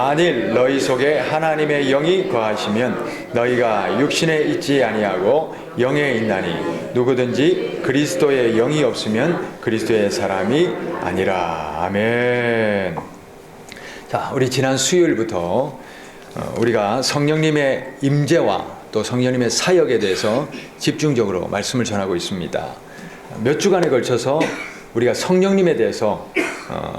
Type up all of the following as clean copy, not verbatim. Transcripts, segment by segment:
만일 너희 속에 하나님의 영이 거하시면 너희가 육신에 있지 아니하고 영에 있나니 누구든지 그리스도의 영이 없으면 그리스도의 사람이 아니라. 아멘. 자, 우리 지난 수요일부터 우리가 성령님의 임재와 또 성령님의 사역에 대해서 집중적으로 말씀을 전하고 있습니다. 몇 주간에 걸쳐서 우리가 성령님에 대해서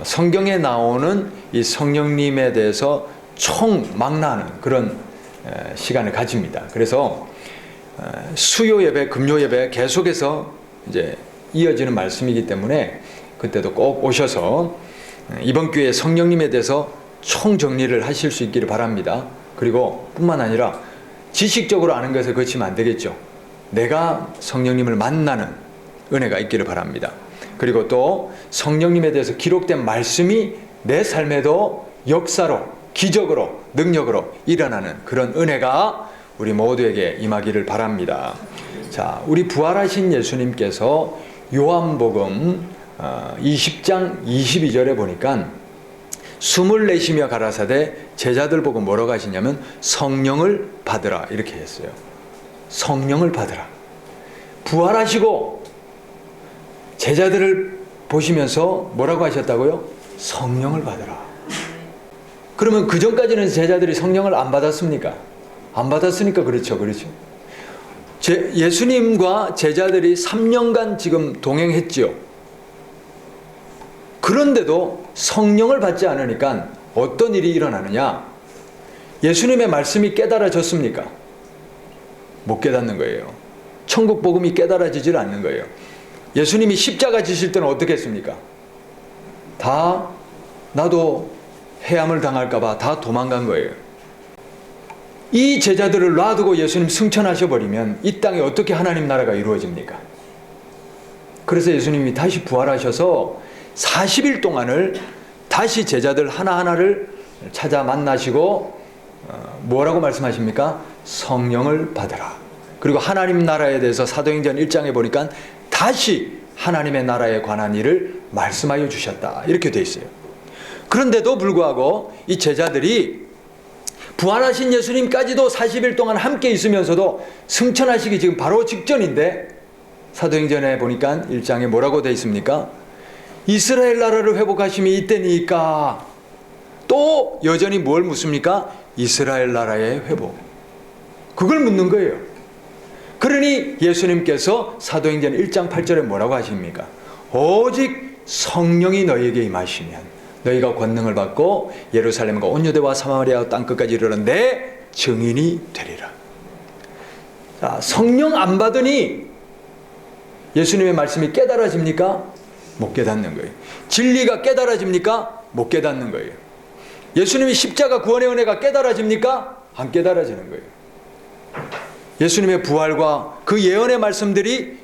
성경에 나오는 이 성령님에 대해서 총망라하는 그런 시간을 가집니다. 그래서 수요 예배, 금요 예배 계속해서 이제 이어지는 말씀이기 때문에 그때도 꼭 오셔서 이번 기회에 성령님에 대해서 총정리를 하실 수 있기를 바랍니다. 그리고 뿐만 아니라 지식적으로 아는 것에 그치면 안 되겠죠. 내가 성령님을 만나는 은혜가 있기를 바랍니다. 그리고 또 성령님에 대해서 기록된 말씀이 내 삶에도 역사로, 기적으로, 능력으로 일어나는 그런 은혜가 우리 모두에게 임하기를 바랍니다. 자, 우리 부활하신 예수님께서 요한복음 20장 22절에 보니까 숨을 내쉬며 가라사대 제자들 보고 뭐라고 하시냐면 성령을 받으라 이렇게 했어요. 성령을 받으라. 부활하시고 제자들을 보시면서 뭐라고 하셨다고요? 성령을 받으라. 그러면 그 전까지는 제자들이 성령을 안 받았습니까? 안 받았으니까 그렇죠. 예수님과 제자들이 3년간 지금 동행했지요. 그런데도 성령을 받지 않으니까 어떤 일이 일어나느냐? 예수님의 말씀이 깨달아졌습니까? 못 깨닫는 거예요. 천국 복음이 깨달아지질 않는 거예요. 예수님이 십자가 지실 때는 어떻게 했습니까? 다 나도 해함을 당할까 봐 다 도망간 거예요. 이 제자들을 놔두고 예수님 승천하셔 버리면 이 땅에 어떻게 하나님 나라가 이루어집니까? 그래서 예수님이 다시 부활하셔서 40일 동안을 다시 제자들 하나하나를 찾아 만나시고 뭐라고 말씀하십니까? 성령을 받으라. 그리고 하나님 나라에 대해서 사도행전 1장에 보니까 다시 하나님의 나라에 관한 일을 말씀하여 주셨다. 이렇게 돼 있어요. 그런데도 불구하고 이 제자들이 부활하신 예수님까지도 40일 동안 함께 있으면서도 승천하시기 지금 바로 직전인데 사도행전에 보니까 1장에 뭐라고 돼 있습니까? 이스라엘 나라를 회복하심이 이때니까 또 여전히 뭘 묻습니까? 이스라엘 나라의 회복. 그걸 묻는 거예요. 그러니 예수님께서 사도행전 1장 8절에 뭐라고 하십니까? 오직 성령이 너희에게 임하시면 너희가 권능을 받고 예루살렘과 온 유대와 사마리아 땅끝까지 이르러 내 증인이 되리라. 자, 성령 안 받으니 예수님의 말씀이 깨달아집니까? 못 깨닫는 거예요. 진리가 깨달아집니까? 못 깨닫는 거예요. 예수님이 십자가 구원의 은혜가 깨달아집니까? 안 깨달아지는 거예요. 예수님의 부활과 그 예언의 말씀들이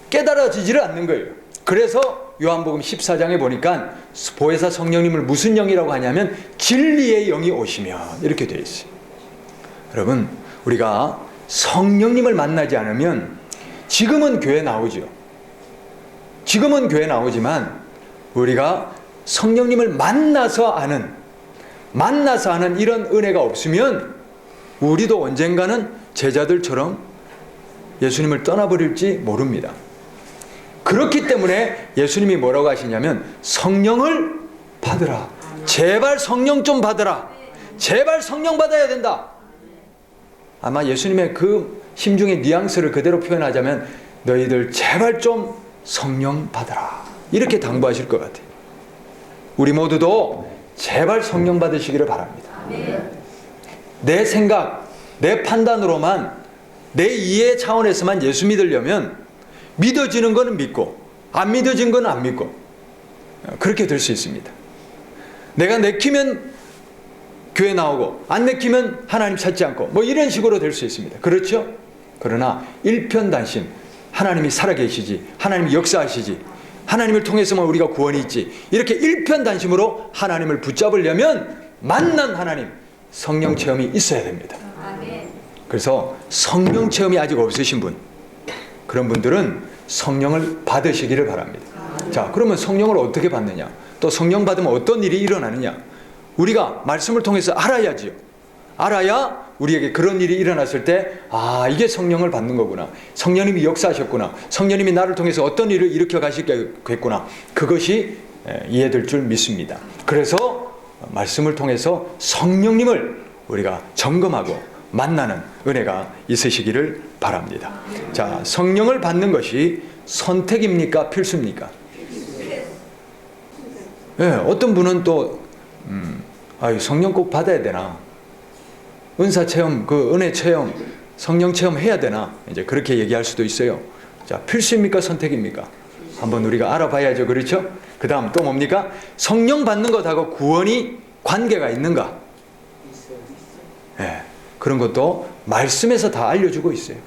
깨달아지지를 않는 거예요. 그래서 요한복음 14장에 보니까 보혜사 성령님을 무슨 영이라고 하냐면 진리의 영이 오시면 이렇게 되어 있어요. 여러분, 우리가 성령님을 만나지 않으면 지금은 교회 나오죠. 지금은 교회 나오지만 우리가 성령님을 만나서 아는 이런 은혜가 없으면 우리도 언젠가는 제자들처럼 예수님을 떠나버릴지 모릅니다. 그렇기 때문에 예수님이 뭐라고 하시냐면 성령을 받으라. 제발 성령 좀 받으라. 제발 성령 받아야 된다. 아마 예수님의 그 심중의 뉘앙스를 그대로 표현하자면 너희들 제발 좀 성령 받으라. 이렇게 당부하실 것 같아요. 우리 모두도 제발 성령 받으시기를 바랍니다. 내 생각, 내 판단으로만 내 이해 차원에서만 예수 믿으려면 믿어지는 거는 믿고 안 믿어진 거는 안 믿고 그렇게 될 수 있습니다. 내가 내키면 교회 나오고 안 내키면 하나님 찾지 않고 뭐 이런 식으로 될 수 있습니다. 그렇죠? 그러나 일편단심 하나님이 살아계시지, 하나님이 역사하시지, 하나님을 통해서만 우리가 구원이 있지, 이렇게 일편단심으로 하나님을 붙잡으려면 만난 하나님 성령 체험이 있어야 됩니다. 그래서 성령 체험이 아직 없으신 분, 그런 분들은 성령을 받으시기를 바랍니다. 자, 그러면 성령을 어떻게 받느냐, 또 성령 받으면 어떤 일이 일어나느냐, 우리가 말씀을 통해서 알아야지요. 알아야 우리에게 그런 일이 일어났을 때, 아, 이게 성령을 받는 거구나. 성령님이 역사하셨구나. 성령님이 나를 통해서 어떤 일을 일으켜 가시겠구나. 그것이 이해될 줄 믿습니다. 그래서 말씀을 통해서 성령님을 우리가 점검하고 만나는 은혜가 있으시기를 바랍니다. 자, 성령을 받는 것이 선택입니까? 필수입니까? 네, 어떤 분은 또 성령 꼭 받아야 되나? 은사 체험, 그 은혜 체험, 성령 체험 해야 되나? 이제 그렇게 얘기할 수도 있어요. 자, 필수입니까? 선택입니까? 한번 우리가 알아봐야죠. 그렇죠? 그 다음 또 뭡니까? 성령 받는 것하고 구원이 관계가 있는가? 네, 그런 것도 말씀에서 다 알려주고 있어요.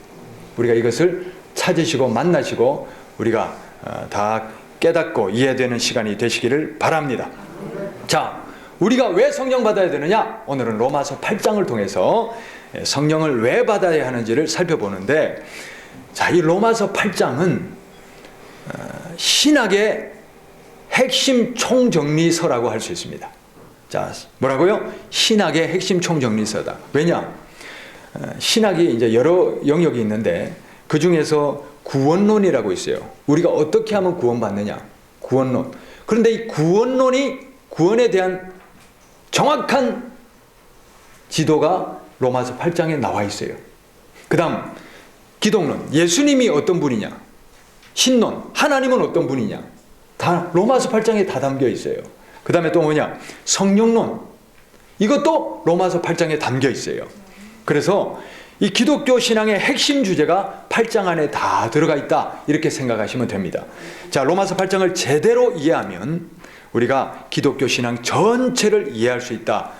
우리가 이것을 찾으시고 만나시고 우리가 다 깨닫고 이해되는 시간이 되시기를 바랍니다. 자, 우리가 왜 성령 받아야 되느냐? 오늘은 로마서 8장을 통해서 성령을 왜 받아야 하는지를 살펴보는데, 자, 이 로마서 8장은 신학의 핵심 총정리서라고 할 수 있습니다. 자, 뭐라고요? 신학의 핵심 총정리서다. 왜냐? 신학이 이제 여러 영역이 있는데 그 중에서 구원론이라고 있어요. 우리가 어떻게 하면 구원받느냐? 구원론. 그런데 이 구원론이, 구원에 대한 정확한 지도가 로마서 8장에 나와 있어요. 그 다음 기독론, 예수님이 어떤 분이냐, 신론, 하나님은 어떤 분이냐, 다 로마서 8장에 다 담겨 있어요. 그 다음에 또 뭐냐, 성령론, 이것도 로마서 8장에 담겨 있어요. 그래서 이 기독교 신앙의 핵심 주제가 8장 안에 다 들어가 있다, 이렇게 생각하시면 됩니다. 자, 로마서 8장을 제대로 이해하면 우리가 기독교 신앙 전체를 이해할 수 있다,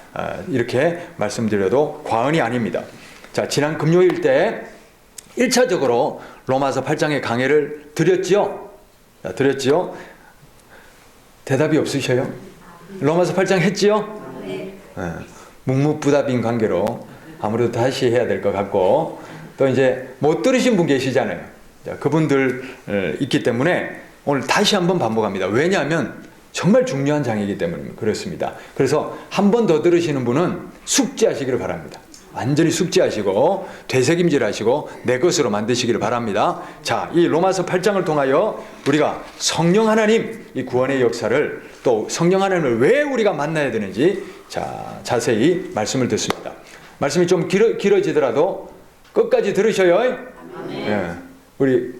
이렇게 말씀드려도 과언이 아닙니다. 자, 지난 금요일 때 1차적으로 로마서 8장의 강해를 드렸지요? 드렸지요? 대답이 없으셔요? 로마서 8장 했지요? 네. 묵묵부답인 관계로 아무래도 다시 해야 될 것 같고, 또 이제 못 들으신 분 계시잖아요. 자, 그분들 있기 때문에 오늘 다시 한번 반복합니다. 왜냐하면 정말 중요한 장이기 때문에 그렇습니다. 그래서 한 번 더 들으시는 분은 숙지하시기를 바랍니다. 완전히 숙지하시고 되새김질하시고 내 것으로 만드시기를 바랍니다. 자, 이 로마서 8장을 통하여 우리가 성령 하나님, 이 구원의 역사를, 또 성령 하나님을 왜 우리가 만나야 되는지 자, 자세히 말씀을 듣습니다. 말씀이 좀 길어지더라도 끝까지 들으셔요. 예, 우리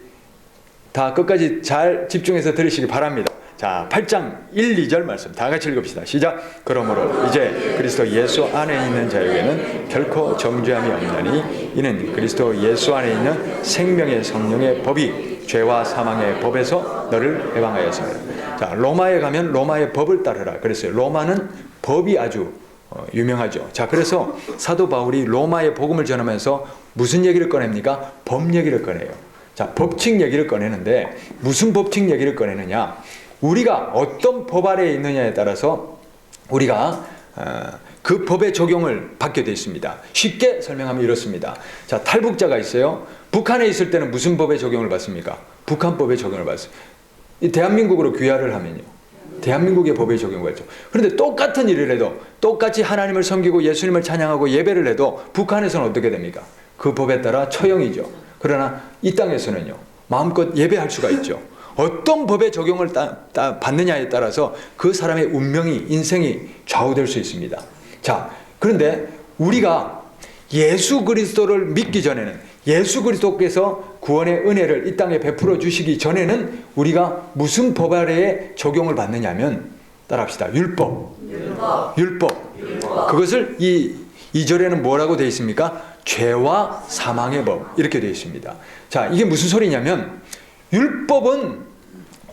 다 끝까지 잘 집중해서 들으시기 바랍니다. 자, 8장 1, 2절 말씀 다 같이 읽읍시다. 시작. 그러므로 이제 그리스도 예수 안에 있는 자에게는 결코 정죄함이 없나니 이는 그리스도 예수 안에 있는 생명의 성령의 법이 죄와 사망의 법에서 너를 해방하였습니다. 자, 로마에 가면 로마의 법을 따르라 그랬어요. 로마는 법이 아주 유명하죠. 자, 그래서 사도 바울이 로마의 복음을 전하면서 무슨 얘기를 꺼냅니까? 법 얘기를 꺼내요. 자, 법칙 얘기를 꺼내는데 무슨 법칙 얘기를 꺼내느냐? 우리가 어떤 법 아래에 있느냐에 따라서 우리가 그 법의 적용을 받게 되어 있습니다. 쉽게 설명하면 이렇습니다. 자, 탈북자가 있어요. 북한에 있을 때는 무슨 법의 적용을 받습니까? 북한법의 적용을 받습니다. 이 대한민국으로 귀화를 하면요, 대한민국의 법의 적용을 받죠. 그런데 똑같은 일을 해도, 똑같이 하나님을 섬기고 예수님을 찬양하고 예배를 해도 북한에서는 어떻게 됩니까? 그 법에 따라 처형이죠. 그러나 이 땅에서는요, 마음껏 예배할 수가 있죠. 어떤 법의 적용을 받느냐에 따라서 그 사람의 운명이, 인생이 좌우될 수 있습니다. 자, 그런데 우리가 예수 그리스도를 믿기 전에는, 예수 그리스도께서 구원의 은혜를 이 땅에 베풀어 주시기 전에는 우리가 무슨 법 아래에 적용을 받느냐면, 따라합시다. 율법. 그것을 이 2절에는 뭐라고 되어 있습니까? 죄와 사망의 법, 이렇게 되어 있습니다. 자, 이게 무슨 소리냐면, 율법은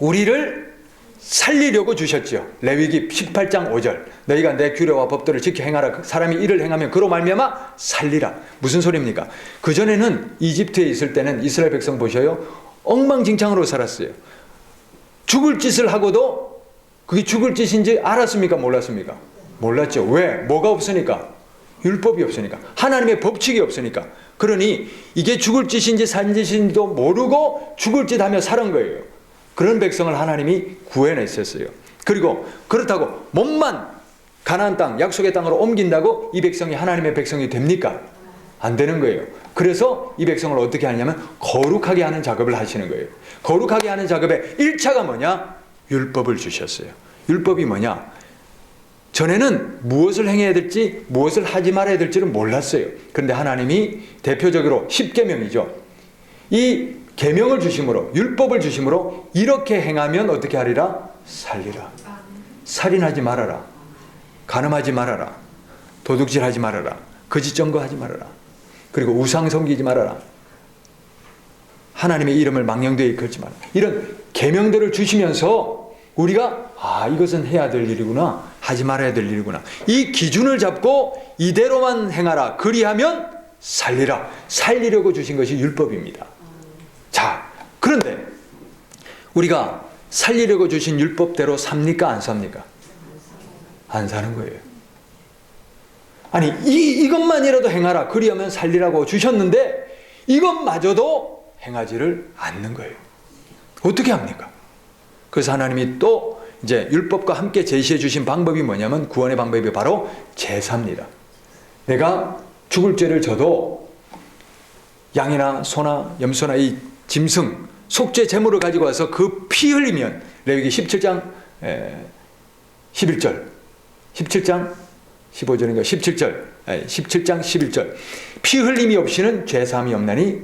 우리를 살리려고 주셨죠. 레위기 18장 5절. 너희가 내 규례와 법도를 지켜 행하라. 사람이 이를 행하면 그로 말미암아 살리라. 무슨 소리입니까? 그전에는 이집트에 있을 때는 이스라엘 백성 보셔요. 엉망진창으로 살았어요. 죽을 짓을 하고도 그게 죽을 짓인지 알았습니까? 몰랐습니까? 몰랐죠. 왜? 뭐가 없으니까? 율법이 없으니까. 하나님의 법칙이 없으니까. 그러니 이게 죽을 짓인지 산 짓인지도 모르고 죽을 짓 하며 살은 거예요. 그런 백성을 하나님이 구해냈었어요. 그리고 그렇다고 몸만 가나안 땅, 약속의 땅으로 옮긴다고 이 백성이 하나님의 백성이 됩니까? 안 되는 거예요. 그래서 이 백성을 어떻게 하냐면 거룩하게 하는 작업을 하시는 거예요. 거룩하게 하는 작업의 1차가 뭐냐? 율법을 주셨어요. 율법이 뭐냐? 전에는 무엇을 행해야 될지 무엇을 하지 말아야 될지를 몰랐어요. 그런데 하나님이 대표적으로 10계명이죠. 이 계명을 주심으로, 율법을 주심으로 이렇게 행하면 어떻게 하리라? 살리라. 살인하지 말아라. 간음하지 말아라. 도둑질하지 말아라. 거짓 증거하지 말아라. 그리고 우상 섬기지 말아라. 하나님의 이름을 망령되이 걸지 말아라. 이런 계명들을 주시면서 우리가 이것은 해야 될 일이구나, 하지 말아야 될 일이구나, 이 기준을 잡고 이대로만 행하라, 그리하면 살리라, 살리려고 주신 것이 율법입니다. 자, 그런데 우리가 살리려고 주신 율법대로 삽니까, 안 삽니까? 안 사는 거예요. 아니, 이것만이라도 행하라, 그리하면 살리라고 주셨는데 이것마저도 행하지를 않는 거예요. 어떻게 합니까? 그래서 하나님이 또 이제 율법과 함께 제시해 주신 방법이 뭐냐면, 구원의 방법이 바로 제사입니다. 내가 죽을 죄를 져도 양이나 소나 염소나 이 짐승, 속죄 제물을 가지고 와서 그 피 흘리면, 레위기 17장 11절, 17장 15절인가 17절, 17장 11절, 피 흘림이 없이는 죄사함이 없나니,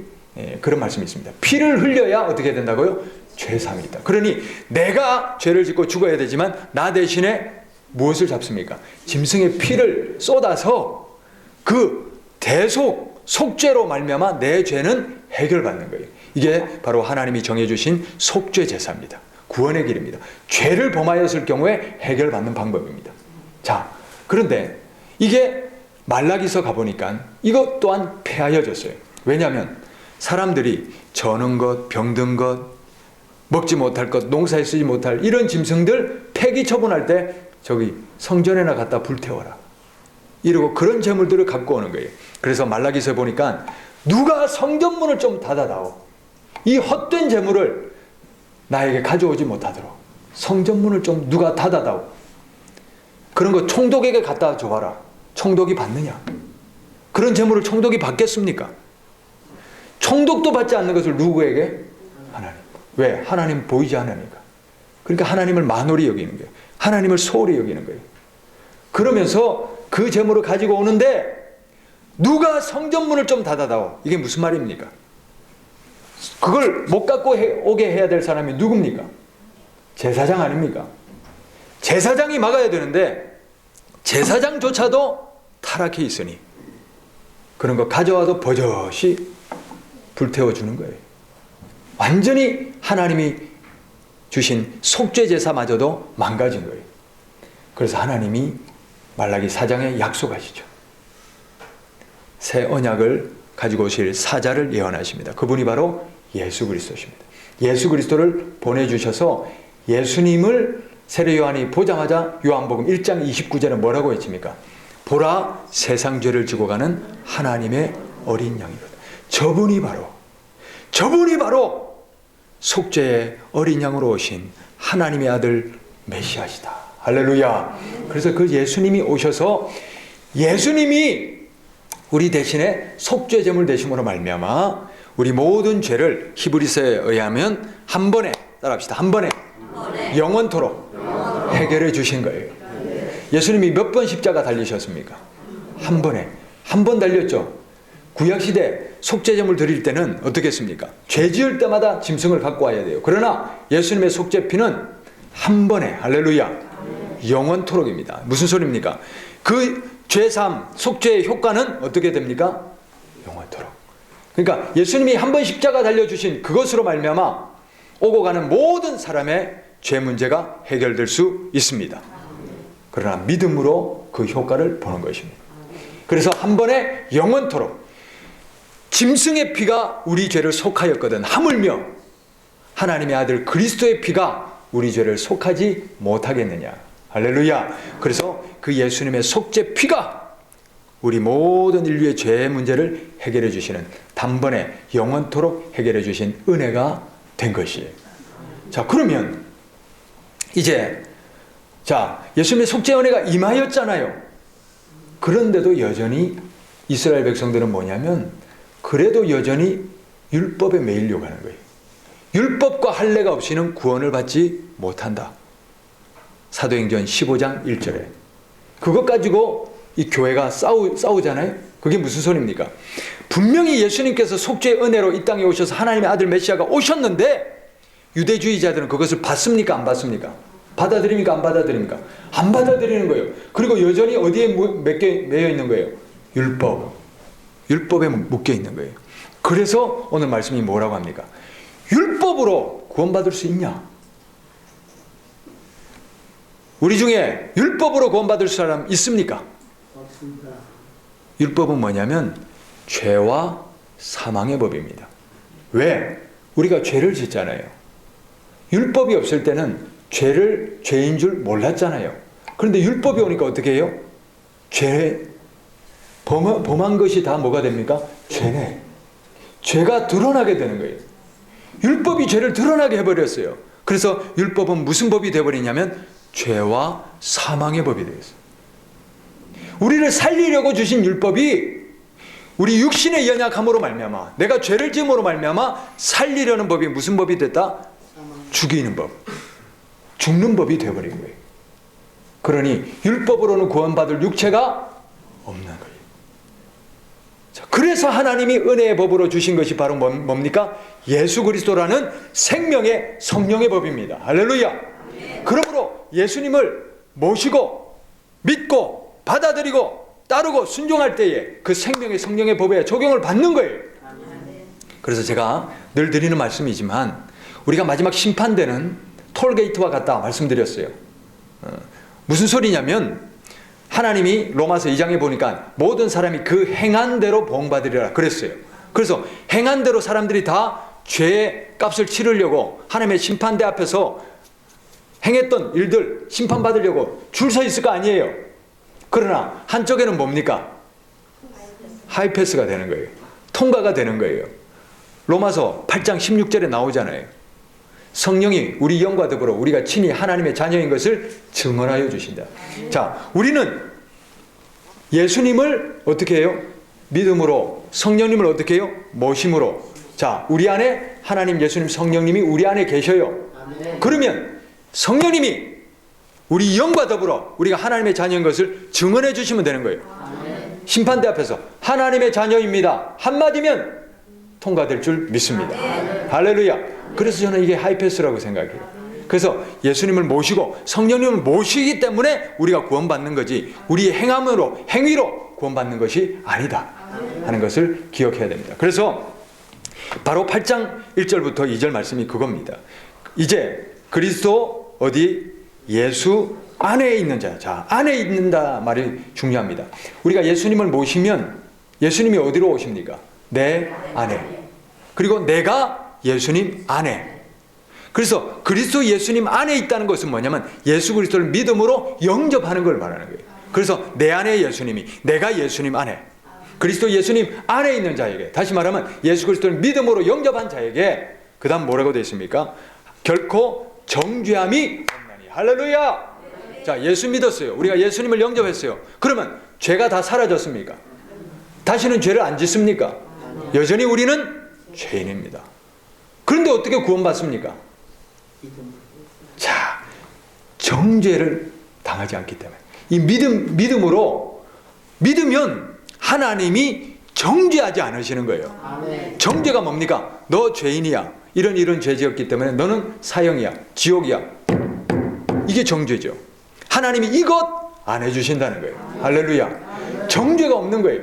그런 말씀이 있습니다. 피를 흘려야 어떻게 된다고요? 죄사함이 있다. 그러니 내가 죄를 짓고 죽어야 되지만 나 대신에 무엇을 잡습니까? 짐승의 피를 쏟아서 그 대속 속죄로 말미암아 내 죄는 해결받는 거예요. 이게 바로 하나님이 정해주신 속죄 제사입니다. 구원의 길입니다. 죄를 범하였을 경우에 해결받는 방법입니다. 자, 그런데 이게 말라기서 가보니까 이것 또한 폐하여졌어요. 왜냐하면 사람들이 저는 것, 병든 것, 먹지 못할 것, 농사에 쓰지 못할 이런 짐승들 폐기 처분할 때 저기 성전에나 갖다 불태워라, 이러고 그런 재물들을 갖고 오는 거예요. 그래서 말라기서에 보니까 누가 성전문을 좀 닫아다오, 이 헛된 재물을 나에게 가져오지 못하도록 성전문을 좀 누가 닫아다오, 그런 거 총독에게 갖다 줘봐라. 총독이 받느냐? 그런 재물을 총독이 받겠습니까? 총독도 받지 않는 것을 누구에게? 하나님. 왜? 하나님 보이지 않으니까. 그러니까 하나님을 만홀히 여기는 거예요. 하나님을 소홀히 여기는 거예요. 그러면서 그 재물을 가지고 오는데 누가 성전문을 좀 닫아다오. 이게 무슨 말입니까? 그걸 못 갖고 오게 해야 될 사람이 누굽니까? 제사장 아닙니까? 제사장이 막아야 되는데 제사장조차도 타락해 있으니 그런 거 가져와도 버젓이 불태워주는 거예요. 완전히 하나님이 주신 속죄 제사마저도 망가진 거예요. 그래서 하나님이 말라기 4장에 약속하시죠. 새 언약을 가지고 오실 사자를 예언하십니다. 그분이 바로 예수 그리스도십니다. 예수 그리스도를 보내주셔서 예수님을 세례 요한이 보자마자 요한복음 1장 29절에 뭐라고 했습니까? 보라, 세상 죄를 지고 가는 하나님의 어린 양이거든. 저분이 바로 속죄의 어린 양으로 오신 하나님의 아들 메시아시다. 할렐루야. 그래서 그 예수님이 오셔서 예수님이 우리 대신에 속죄 제물 되심으로 말미암아 우리 모든 죄를 히브리서에 의하면 한 번에, 따라합시다, 한 번에 영원토록 해결해 주신 거예요. 예수님이 몇 번 십자가 달리셨습니까? 한 번에. 한 번 달렸죠. 구약시대 속죄제물 드릴 때는 어떻게 했습니까? 죄 지을 때마다 짐승을 갖고 와야 돼요. 그러나 예수님의 속죄피는 한 번에, 할렐루야, 영원토록입니다. 무슨 소리입니까? 그 죄삼, 속죄의 효과는 어떻게 됩니까? 영원토록. 그러니까 예수님이 한 번 십자가 달려주신 그것으로 말미암아 오고 가는 모든 사람의 죄 문제가 해결될 수 있습니다. 그러나 믿음으로 그 효과를 보는 것입니다. 그래서 한 번에 영원토록. 짐승의 피가 우리 죄를 속하였거든 하물며 하나님의 아들 그리스도의 피가 우리 죄를 속하지 못하겠느냐. 할렐루야. 그래서 그 예수님의 속죄 피가 우리 모든 인류의 죄 문제를 해결해 주시는, 단번에 영원토록 해결해 주신 은혜가 된 것이에요. 자, 그러면 이제 자, 예수님의 속죄 은혜가 임하였잖아요. 그런데도 여전히 이스라엘 백성들은 뭐냐면 그래도 여전히 율법에 매이려고 하는 거예요. 율법과 할례가 없이는 구원을 받지 못한다. 사도행전 15장 1절에. 그것 가지고 이 교회가 싸우잖아요. 그게 무슨 소리입니까? 분명히 예수님께서 속죄의 은혜로 이 땅에 오셔서 하나님의 아들 메시아가 오셨는데 유대주의자들은 그것을 받습니까? 안 받습니까? 받아들입니까? 안 받아들입니까? 안 받아들이는 거예요. 그리고 여전히 어디에 매여 있는 거예요? 율법에 묶여 있는 거예요. 그래서 오늘 말씀이 뭐라고 합니까? 율법으로 구원받을 수 있냐? 우리 중에 율법으로 구원받을 사람 있습니까? 없습니다. 율법은 뭐냐면 죄와 사망의 법입니다. 왜? 우리가 죄를 짓잖아요. 율법이 없을 때는 죄인 줄 몰랐잖아요. 그런데 율법이 오니까 어떻게 해요? 범한 것이 다 뭐가 됩니까? 죄네. 죄가 드러나게 되는 거예요. 율법이 죄를 드러나게 해버렸어요. 그래서 율법은 무슨 법이 되어버리냐면 죄와 사망의 법이 되었어요. 우리를 살리려고 주신 율법이 우리 육신의 연약함으로 말미암아, 내가 죄를 지음으로 말미암아 살리려는 법이 무슨 법이 됐다? 죽이는 법, 죽는 법이 되어버린 거예요. 그러니 율법으로는 구원받을 육체가 없는 거예요. 자, 그래서 하나님이 은혜의 법으로 주신 것이 바로 뭡니까? 예수 그리스도라는 생명의 성령의 법입니다. 할렐루야. 그러므로 예수님을 모시고 믿고 받아들이고 따르고 순종할 때에 그 생명의 성령의 법에 적용을 받는 거예요. 그래서 제가 늘 드리는 말씀이지만 우리가 마지막 심판되는 톨게이트와 같다 말씀드렸어요. 무슨 소리냐면 하나님이 로마서 2장에 보니까 모든 사람이 그 행한 대로 보응받으리라 그랬어요. 그래서 행한 대로 사람들이 다 죄의 값을 치르려고 하나님의 심판대 앞에서 행했던 일들 심판받으려고 줄 서 있을 거 아니에요. 그러나 한쪽에는 뭡니까? 하이패스가 되는 거예요. 통과가 되는 거예요. 로마서 8장 16절에 나오잖아요. 성령이 우리 영과 더불어 우리가 친히 하나님의 자녀인 것을 증언하여 주신다. 자, 우리는 예수님을 어떻게 해요? 믿음으로, 성령님을 어떻게 해요? 모심으로. 자, 우리 안에 하나님 예수님 성령님이 우리 안에 계셔요. 그러면 성령님이 우리 영과 더불어 우리가 하나님의 자녀인 것을 증언해 주시면 되는 거예요. 심판대 앞에서 하나님의 자녀입니다 한마디면 통과될 줄 믿습니다. 할렐루야. 그래서 저는 이게 하이패스라고 생각해요. 그래서 예수님을 모시고 성령님을 모시기 때문에 우리가 구원받는 거지 우리의 행함으로 행위로 구원받는 것이 아니다 하는 것을 기억해야 됩니다. 그래서 바로 8장 1절부터 2절 말씀이 그겁니다. 이제 그리스도 어디? 예수 안에 있는 자. 자, 안에 있는다 말이 중요합니다. 우리가 예수님을 모시면 예수님이 어디로 오십니까? 내 안에. 그리고 내가 예수님 안에. 그래서 그리스도 예수님 안에 있다는 것은 뭐냐면 예수 그리스도를 믿음으로 영접하는 걸 말하는 거예요. 그래서 내 안에 예수님이, 내가 예수님 안에, 그리스도 예수님 안에 있는 자에게, 다시 말하면 예수 그리스도를 믿음으로 영접한 자에게 그 다음 뭐라고 되어 있습니까? 결코 정죄함이 없나니. 할렐루야. 자, 예수 믿었어요. 우리가 예수님을 영접했어요. 그러면 죄가 다 사라졌습니까? 다시는 죄를 안 짓습니까? 여전히 우리는 죄인입니다. 그런데 어떻게 구원받습니까? 자, 정죄를 당하지 않기 때문에 이 믿음으로 믿으면 하나님이 정죄하지 않으시는 거예요. 정죄가 뭡니까? 너 죄인이야. 이런 죄 지었기 때문에 너는 사형이야. 지옥이야. 이게 정죄죠. 하나님이 이것 안 해주신다는 거예요. 할렐루야. 정죄가 없는 거예요.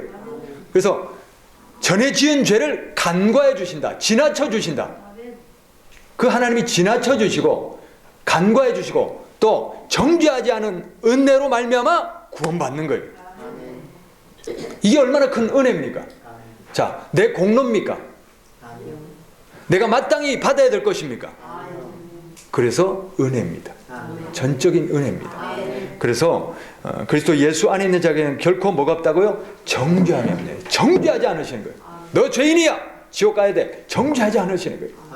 그래서 전에 지은 죄를 간과해 주신다. 지나쳐 주신다. 그 하나님이 지나쳐 주시고 간과해 주시고 또 정죄하지 않은 은혜로 말미암아 구원받는 거예요. 이게 얼마나 큰 은혜입니까? 자, 내 공로입니까? 내가 마땅히 받아야 될 것입니까? 그래서 은혜입니다. 전적인 은혜입니다. 그래서 그리스도 예수 안에 있는 자에게는 결코 뭐가 없다고요? 정죄함이 없네요. 정죄하지 않으시는 거예요. 너 죄인이야. 지옥 가야 돼. 정죄하지 않으시는 거예요.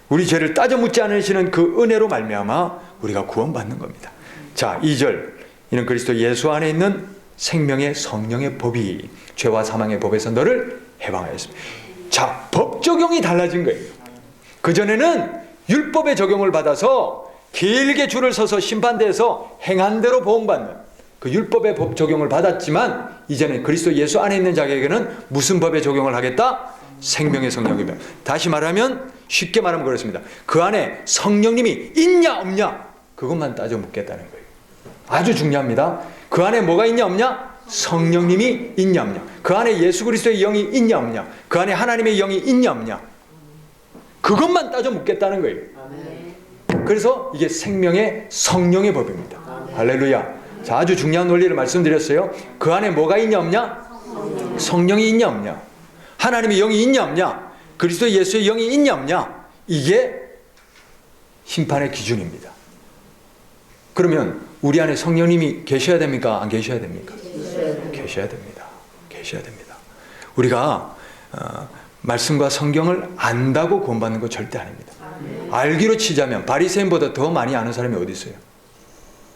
우리 죄를 따져 묻지 않으시는 그 은혜로 말미암아 우리가 구원받는 겁니다. 자, 2절. 이는 그리스도 예수 안에 있는 생명의 성령의 법이 죄와 사망의 법에서 너를 해방하였습니다. 자, 법 적용이 달라진 거예요. 그전에는 율법의 적용을 받아서 길게 줄을 서서 심판대에서 행한 대로 보응받는 그 율법의 법 적용을 받았지만, 이제는 그리스도 예수 안에 있는 자에게는 무슨 법의 적용을 하겠다? 생명의 성령의 법. 다시 말하면, 쉽게 말하면 그렇습니다. 그 안에 성령님이 있냐 없냐, 그것만 따져 묻겠다는 거예요. 아주 중요합니다. 그 안에 뭐가 있냐 없냐? 성령님이 있냐 없냐. 그 안에 예수 그리스도의 영이 있냐 없냐. 그 안에 하나님의 영이 있냐 없냐. 그것만 따져 묻겠다는 거예요. 그래서 이게 생명의 성령의 법입니다. 할렐루야. 자, 아주 중요한 원리를 말씀드렸어요. 그 안에 뭐가 있냐 없냐? 성령이 있냐 없냐. 하나님의 영이 있냐 없냐. 그리스도 예수의 영이 있냐 없냐. 이게 심판의 기준입니다. 그러면 우리 안에 성령님이 계셔야 됩니까? 안 계셔야 됩니까? 계셔야 됩니다. 계셔야 됩니다. 우리가 말씀과 성경을 안다고 구원받는 거 절대 아닙니다. 알기로 치자면 바리새인보다 더 많이 아는 사람이 어디 있어요?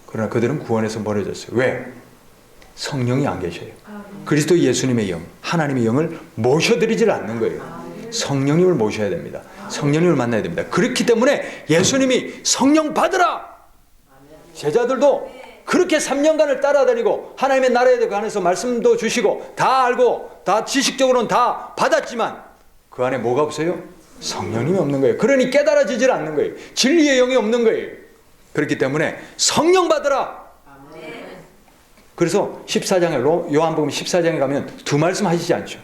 그러나 그들은 구원에서 멀어졌어요. 왜? 성령이 안 계셔요. 그리스도 예수님의 영, 하나님의 영을 모셔드리질 않는 거예요. 성령님을 모셔야 됩니다. 성령님을 만나야 됩니다. 그렇기 때문에 예수님이 성령 받으라! 제자들도 그렇게 3년간을 따라다니고 하나님의 나라에 관해서 말씀도 주시고 다 알고 다 지식적으로는 다 받았지만 그 안에 뭐가 없어요? 성령님이 없는 거예요. 그러니 깨달아지질 않는 거예요. 진리의 영이 없는 거예요. 그렇기 때문에 성령 받으라. 그래서 14장에 요한복음 14장에 가면 두 말씀 하시지 않죠.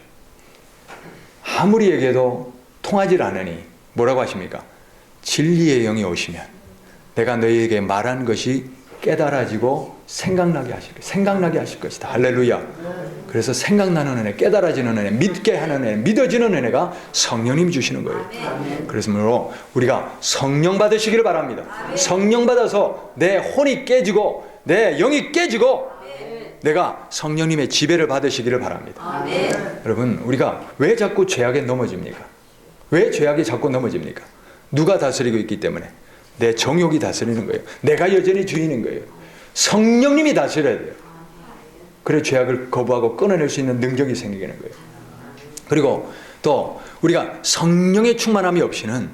아무리 얘기해도 통하질 않으니 뭐라고 하십니까? 진리의 영이 오시면 내가 너희에게 말한 것이 깨달아지고 생각나게 하실 것이다. 할렐루야. 그래서 생각나는 은혜, 깨달아지는 은혜, 믿게 하는 은혜, 믿어지는 은혜가 성령님이 주시는 거예요. 그래서 우리가 성령 받으시기를 바랍니다. 성령 받아서 내 혼이 깨지고 내 영이 깨지고 내가 성령님의 지배를 받으시기를 바랍니다. 여러분, 우리가 왜 자꾸 죄악에 넘어집니까? 왜 죄악이 자꾸 넘어집니까? 누가 다스리고 있기 때문에? 내 정욕이 다스리는 거예요. 내가 여전히 주인인 거예요. 성령님이 다스려야 돼요. 그래 죄악을 거부하고 끊어낼 수 있는 능력이 생기는 거예요. 그리고 또 우리가 성령의 충만함이 없이는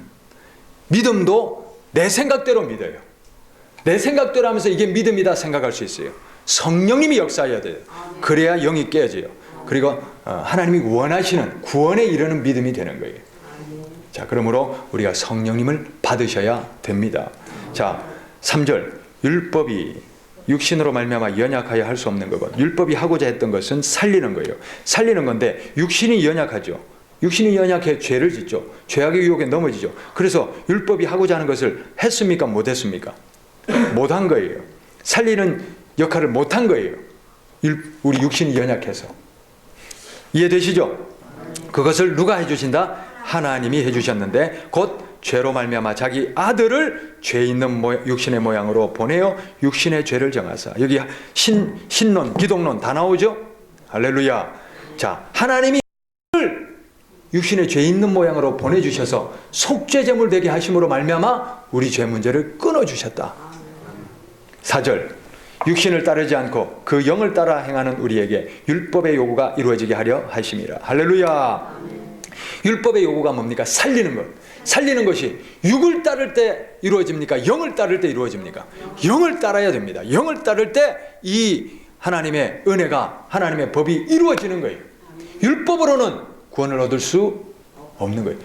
믿음도 내 생각대로 믿어요. 내 생각대로 하면서 이게 믿음이다 생각할 수 있어요. 성령님이 역사해야 돼요. 그래야 영이 깨져요. 그리고 하나님이 원하시는 구원에 이르는 믿음이 되는 거예요. 자, 그러므로 우리가 성령님을 받으셔야 됩니다. 자, 3절. 율법이 육신으로 말미암아 연약하여 할 수 없는 거고, 율법이 하고자 했던 것은 살리는 거예요. 살리는 건데 육신이 연약하죠. 육신이 연약해 죄를 짓죠. 죄악의 유혹에 넘어지죠. 그래서 율법이 하고자 하는 것을 했습니까? 못했습니까? 못한 거예요. 살리는 역할을 못한 거예요. 우리 육신이 연약해서. 이해되시죠? 그것을 누가 해주신다? 하나님이 해주셨는데 곧 죄로 말미암아 자기 아들을 죄 있는 육신의 모양으로 보내어 육신의 죄를 정하사. 여기 신론, 기독론 다 나오죠? 할렐루야. 자, 하나님이 육신의 죄 있는 모양으로 보내주셔서 속죄제물 되게 하심으로 말미암아 우리 죄 문제를 끊어주셨다. 4절. 육신을 따르지 않고 그 영을 따라 행하는 우리에게 율법의 요구가 이루어지게 하려 하심이라. 할렐루야. 율법의 요구가 뭡니까? 살리는 것. 살리는 것이 육을 따를 때 이루어집니까? 영을 따를 때 이루어집니까? 영을 따라야 됩니다. 영을 따를 때 이 하나님의 은혜가, 하나님의 법이 이루어지는 거예요. 율법으로는 구원을 얻을 수 없는 거예요.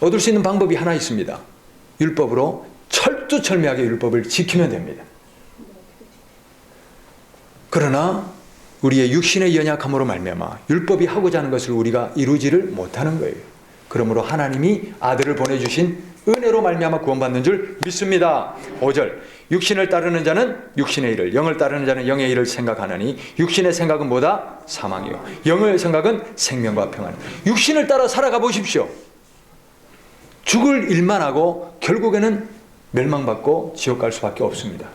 얻을 수 있는 방법이 하나 있습니다. 율법으로 철두철미하게 율법을 지키면 됩니다. 그러나 우리의 육신의 연약함으로 말미암아 율법이 하고자 하는 것을 우리가 이루지를 못하는 거예요. 그러므로 하나님이 아들을 보내주신 은혜로 말미암아 구원받는 줄 믿습니다. 5절. 육신을 따르는 자는 육신의 일을, 영을 따르는 자는 영의 일을 생각하느니 육신의 생각은 뭐다? 사망이요. 영의 생각은 생명과 평안. 육신을 따라 살아가 보십시오. 죽을 일만 하고 결국에는 멸망받고 지옥 갈 수밖에 없습니다.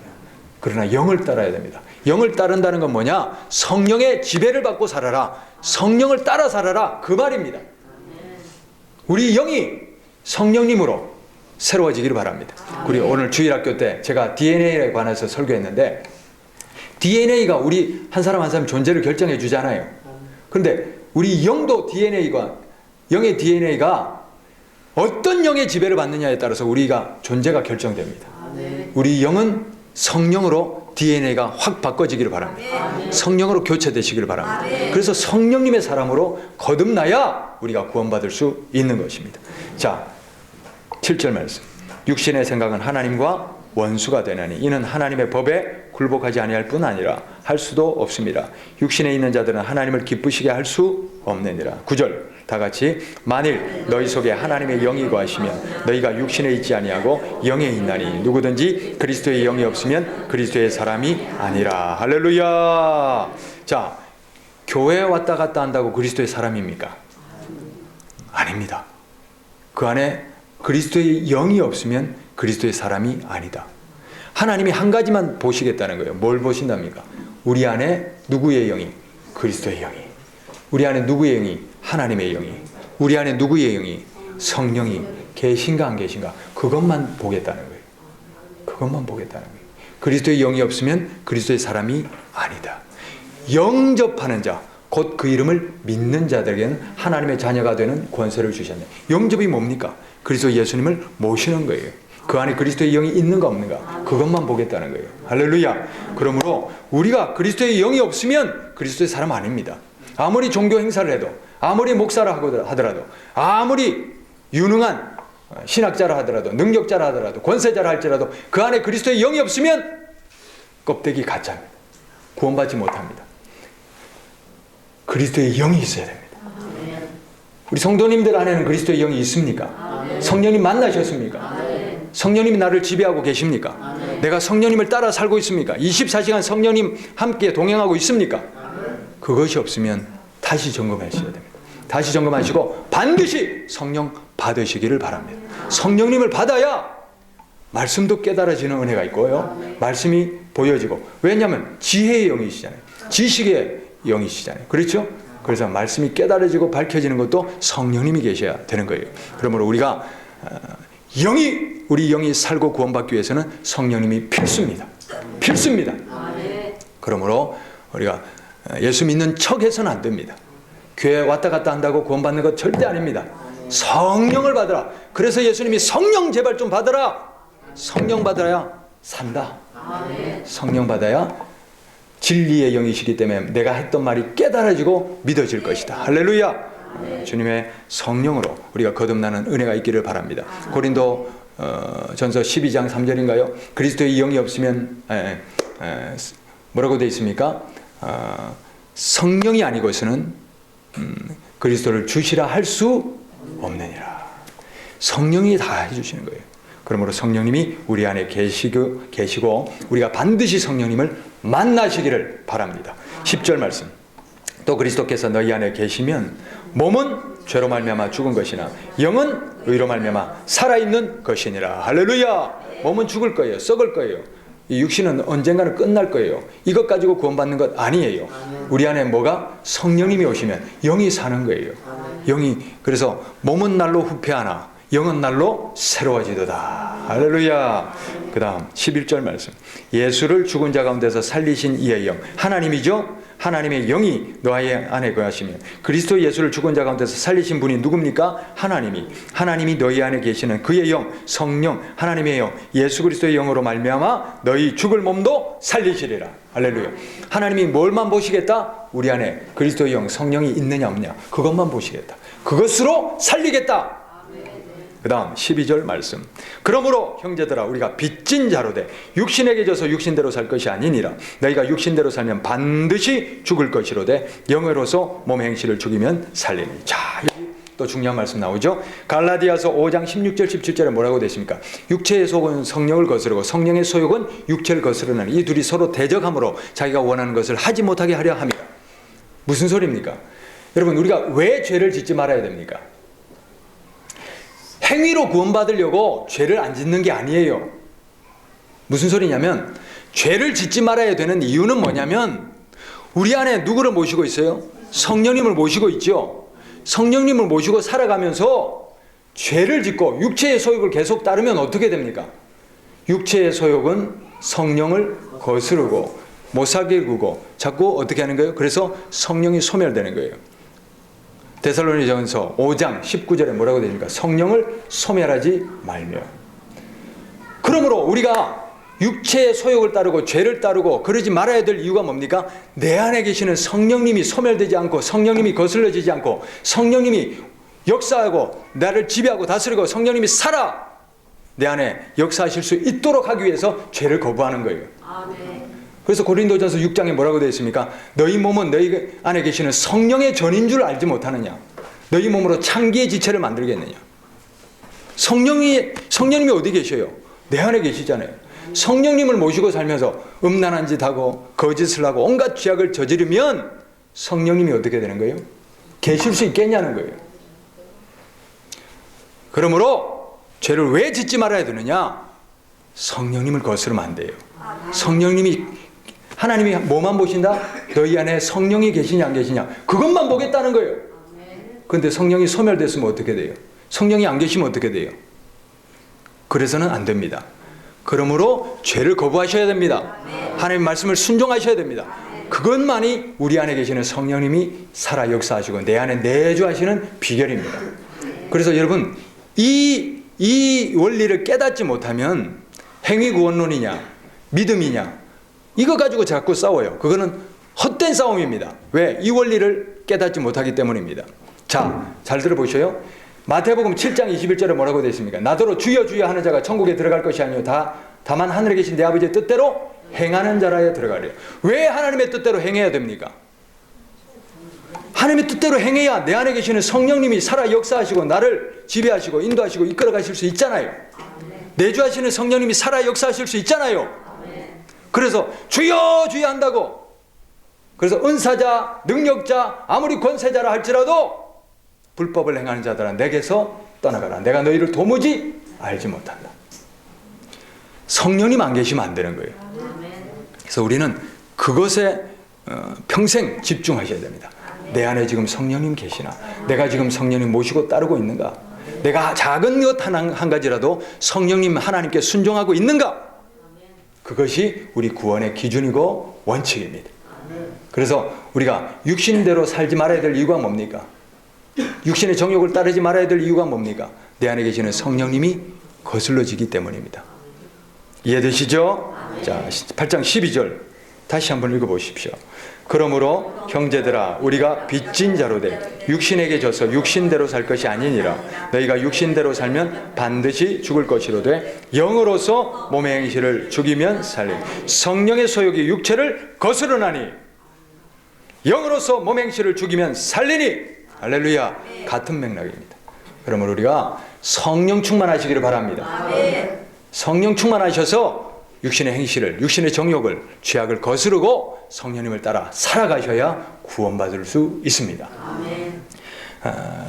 그러나 영을 따라야 됩니다. 영을 따른다는 건 뭐냐? 성령의 지배를 받고 살아라. 성령을 따라 살아라. 그 말입니다. 우리 영이 성령님으로 새로워지기를 바랍니다. 그리고 오늘 주일학교 때 제가 DNA에 관해서 설교했는데 DNA가 우리 한 사람 한 사람 존재를 결정해 주잖아요. 그런데 우리 영도 DNA가 영의 DNA가 어떤 영의 지배를 받느냐에 따라서 우리가 존재가 결정됩니다. 우리 영은 성령으로 DNA가 확 바꿔지기를 바랍니다. 성령으로 교체되시기를 바랍니다. 그래서 성령님의 사람으로 거듭나야 우리가 구원받을 수 있는 것입니다. 자, 7절 말씀. 육신의 생각은 하나님과 원수가 되나니 이는 하나님의 법에 굴복하지 아니할 뿐 아니라 할 수도 없습니다. 육신에 있는 자들은 하나님을 기쁘시게 할 수 없느니라. 9절 다 같이 만일 너희 속에 하나님의 영이 거하시면 너희가 육신에 있지 아니하고 영에 있나니 누구든지 그리스도의 영이 없으면 그리스도의 사람이 아니라. 할렐루야. 자, 교회에 왔다 갔다 한다고 그리스도의 사람입니까? 아닙니다. 그 안에 그리스도의 영이 없으면 그리스도의 사람이 아니다. 하나님이 한 가지만 보시겠다는 거예요. 뭘 보신답니까? 우리 안에 누구의 영이? 그리스도의 영이. 우리 안에 누구의 영이? 하나님의 영이. 우리 안에 누구의 영이? 성령이 계신가 안 계신가? 그것만 보겠다는 거예요. 그것만 보겠다는 거예요. 그리스도의 영이 없으면 그리스도의 사람이 아니다. 영접하는 자, 곧 그 이름을 믿는 자들에게는 하나님의 자녀가 되는 권세를 주셨네. 영접이 뭡니까? 그리스도 예수님을 모시는 거예요. 그 안에 그리스도의 영이 있는가 없는가? 그것만 보겠다는 거예요. 할렐루야. 그러므로 우리가 그리스도의 영이 없으면 그리스도의 사람 아닙니다. 아무리 종교 행사를 해도, 아무리 목사라 하더라도, 아무리 유능한 신학자라 하더라도, 능력자라 하더라도, 권세자라 할지라도 그 안에 그리스도의 영이 없으면 껍데기 가짜입니다. 구원받지 못합니다. 그리스도의 영이 있어야 됩니다. 우리 성도님들 안에는 그리스도의 영이 있습니까? 성령님 만나셨습니까? 성령님이 나를 지배하고 계십니까? 내가 성령님을 따라 살고 있습니까? 24시간 성령님 함께 동행하고 있습니까? 그것이 없으면 다시 점검하셔야 됩니다. 다시 점검하시고 반드시 성령 받으시기를 바랍니다. 성령님을 받아야 말씀도 깨달아지는 은혜가 있고요. 말씀이 보여지고. 왜냐하면 지혜의 영이시잖아요. 지식의 영이시잖아요. 그렇죠? 그래서 말씀이 깨달아지고 밝혀지는 것도 성령님이 계셔야 되는 거예요. 그러므로 우리가 우리 영이 살고 구원받기 위해서는 성령님이 필수입니다. 필수입니다. 그러므로 우리가 예수 믿는 척 해서는 안 됩니다. 교회 왔다 갔다 한다고 구원받는 것 절대 아닙니다. 성령을 받으라. 그래서 예수님이 성령 제발 좀 받으라. 성령 받아야 산다. 성령 받아야 진리의 영이시기 때문에 내가 했던 말이 깨달아지고 믿어질 것이다. 할렐루야. 주님의 성령으로 우리가 거듭나는 은혜가 있기를 바랍니다. 고린도 전서 12장 3절인가요? 그리스도의 영이 없으면 뭐라고 되어 있습니까? 성령이 아니고서는 그리스도를 주시라 할 수 없느니라. 성령이 다 해주시는 거예요. 그러므로 성령님이 우리 안에 계시고 우리가 반드시 성령님을 만나시기를 바랍니다. 10절 말씀. 또 그리스도께서 너희 안에 계시면 몸은 죄로 말미암아 죽은 것이나 영은 의로 말미암아 살아있는 것이니라. 할렐루야. 몸은 죽을 거예요. 썩을 거예요. 이 육신은 언젠가는 끝날 거예요. 이것 가지고 구원받는 것 아니에요. 우리 안에 뭐가? 성령님이 오시면 영이 사는 거예요. 영이. 그래서 몸은 날로 후패하나 영은 날로 새로워지도다. 할렐루야. 그 다음 11절 말씀. 예수를 죽은 자 가운데서 살리신 이의 영. 하나님이죠. 하나님의 영이 너희 안에 거하시면 그리스도 예수를 죽은 자 가운데서 살리신 분이 누굽니까? 하나님이 너희 안에 계시는 그의 영, 성령, 하나님의 영, 예수 그리스도의 영으로 말미암아 너희 죽을 몸도 살리시리라. 할렐루야. 하나님이 뭘만 보시겠다? 우리 안에 그리스도의 영, 성령이 있느냐 없느냐 그것만 보시겠다. 그것으로 살리겠다. 그 다음 12절 말씀. 그러므로 형제들아 우리가 빚진 자로 돼 육신에게 져서 육신대로 살 것이 아니니라. 너희가 육신대로 살면 반드시 죽을 것이로되 영으로서 몸의 행실을 죽이면 살리니. 자, 여기 또 중요한 말씀 나오죠. 갈라디아서 5장 16절 17절에 뭐라고 되십니까? 육체의 속은 성령을 거스르고 성령의 소욕은 육체를 거스르는 이 둘이 서로 대적함으로 자기가 원하는 것을 하지 못하게 하려 함이라. 무슨 소리입니까? 여러분 우리가 왜 죄를 짓지 말아야 됩니까? 행위로 구원받으려고 죄를 안 짓는 게 아니에요. 무슨 소리냐면 죄를 짓지 말아야 되는 이유는 뭐냐면 우리 안에 누구를 모시고 있어요? 성령님을 모시고 있죠. 성령님을 모시고 살아가면서 죄를 짓고 육체의 소욕을 계속 따르면 어떻게 됩니까? 육체의 소욕은 성령을 거스르고 못살게 구고 자꾸 어떻게 하는 거예요? 그래서 성령이 소멸되는 거예요. 데살로니가전서 5장 19절에 뭐라고 되니까 성령을 소멸하지 말며. 그러므로 우리가 육체의 소욕을 따르고 죄를 따르고 그러지 말아야 될 이유가 뭡니까? 내 안에 계시는 성령님이 소멸되지 않고 성령님이 거슬러지지 않고 성령님이 역사하고 나를 지배하고 다스리고 성령님이 살아 내 안에 역사하실 수 있도록 하기 위해서 죄를 거부하는 거예요. 그래서 고린도전서 6장에 뭐라고 되어 있습니까? 너희 몸은 너희 안에 계시는 성령의 전인 줄 알지 못하느냐? 너희 몸으로 창기의 지체를 만들겠느냐? 성령님이 어디 계셔요? 내 안에 계시잖아요. 성령님을 모시고 살면서 음란한 짓 하고 거짓을 하고 온갖 죄악을 저지르면 성령님이 어떻게 되는 거예요? 계실 수 있겠냐는 거예요. 그러므로 죄를 왜 짓지 말아야 되느냐? 성령님을 거스르면 안 돼요. 하나님이 뭐만 보신다? 너희 안에 성령이 계시냐 안 계시냐 그것만 보겠다는 거예요. 그런데 성령이 소멸됐으면 어떻게 돼요? 성령이 안 계시면 어떻게 돼요? 그래서는 안 됩니다. 그러므로 죄를 거부하셔야 됩니다. 하나님의 말씀을 순종하셔야 됩니다. 그것만이 우리 안에 계시는 성령님이 살아 역사하시고 내 안에 내주하시는 비결입니다. 그래서 여러분 이 원리를 깨닫지 못하면 행위구원론이냐 믿음이냐 이거 가지고 자꾸 싸워요. 그거는 헛된 싸움입니다. 왜? 이 원리를 깨닫지 못하기 때문입니다. 자, 잘 들어보셔요. 마태복음 7장 21절에 뭐라고 되어 있습니까? 나더러 주여 주여 하는 자가 천국에 들어갈 것이 아니요 다만 하늘에 계신 내 아버지의 뜻대로 행하는 자라야 들어가래요. 왜 하나님의 뜻대로 행해야 됩니까? 하나님의 뜻대로 행해야 내 안에 계시는 성령님이 살아 역사하시고 나를 지배하시고 인도하시고 이끌어 가실 수 있잖아요. 내주하시는 성령님이 살아 역사하실 수 있잖아요. 그래서 주여 주여 한다고. 그래서 은사자 능력자 아무리 권세자라 할지라도 불법을 행하는 자들아 내게서 떠나가라. 내가 너희를 도무지 알지 못한다. 성령님 안 계시면 안 되는 거예요. 그래서 우리는 그것에 평생 집중하셔야 됩니다. 내 안에 지금 성령님 계시나? 내가 지금 성령님 모시고 따르고 있는가? 내가 작은 것 한 가지라도 성령님 하나님께 순종하고 있는가? 그것이 우리 구원의 기준이고 원칙입니다. 그래서 우리가 육신대로 살지 말아야 될 이유가 뭡니까? 육신의 정욕을 따르지 말아야 될 이유가 뭡니까? 내 안에 계시는 성령님이 거슬러지기 때문입니다. 이해되시죠? 자, 8장 12절 다시 한번 읽어보십시오. 그러므로 형제들아 우리가 빚진 자로 돼 육신에게 져서 육신대로 살 것이 아니니라. 너희가 육신대로 살면 반드시 죽을 것이로되 영으로서 몸의 행실을 죽이면 살리. 성령의 소욕이 육체를 거스르나니 영으로서 몸의 행실을 죽이면 살리니. 할렐루야. 같은 맥락입니다. 그러므로 우리가 성령 충만하시기를 바랍니다. 성령 충만하셔서 육신의 행실을, 육신의 정욕을, 죄악을 거스르고 성령님을 따라 살아가셔야 구원받을 수 있습니다.